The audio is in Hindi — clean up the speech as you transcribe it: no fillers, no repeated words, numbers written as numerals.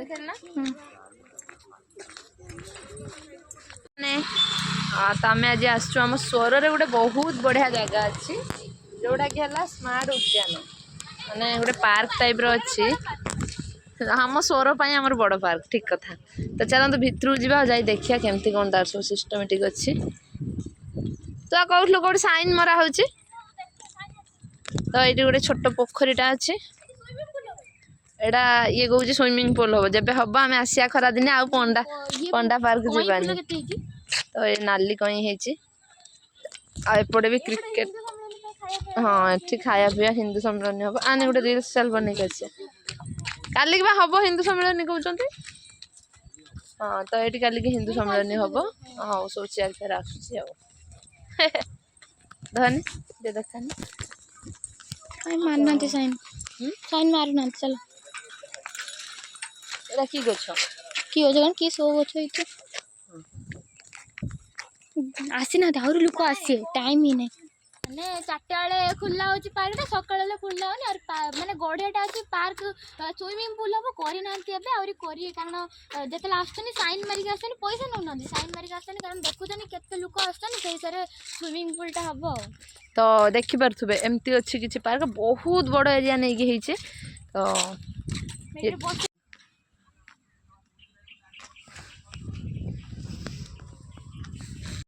खेलना तो आम आज आसचु आम स्वर रे गोटे बहुत बढ़िया जगह अच्छी जोटा कि है स्मार्ट उद्यान माने गोटे पार्क टाइप रो अच्छी आम स्वर आमर बड़ पार्क ठीक कथा तो चलते भितर जावा जाई देखिया केमती कौन तार सब सिस्टमेटिक अच्छी तो कहूँ कौट साइन मरा हो तो ये गोटे छोट पोखरीटा अच्छी एटा ये कहूँ स्विमिंग पूल हम जब हम आम आसिया खरा दिन आउ पंडा पंडा पार्क जीवानी तो ये नाली कहीं एपटे भी क्रिकेट हाँ ये खाया पीवा हिंदू सम्मेलन हम आने गोटे रिल्स चल बन काली हम हिंदू सम्मेलन कहते हाँ तो ये काली हिंदू सम्मेलन हम हाँ सब चेयर फेयर आसूसी धनी दे देखानी मारना साइन साइन मारना चलो एटा की गछ की हो जगन की सो गछ इते आसी ना आउर लोक आसी टाइम ही नहीं माने 4टा बेले खुला होची पार्क सकाळ बेले खुला होनी और माने गड़ियाटा अछि पार्क स्विमिंग पूल हम करि नांती एबे और करि कारण जते आछनी साइन मारिक आछनी पैसा न नंदी साइन मारिक आछनी कारण देखुछनी केते लोक आछनी सेही सारे स्विमिंग पूल टा हबो तो देखि परथुबे एमती अछि किछि पार्क बहुत बड़ एरिया नै कि हेछि तो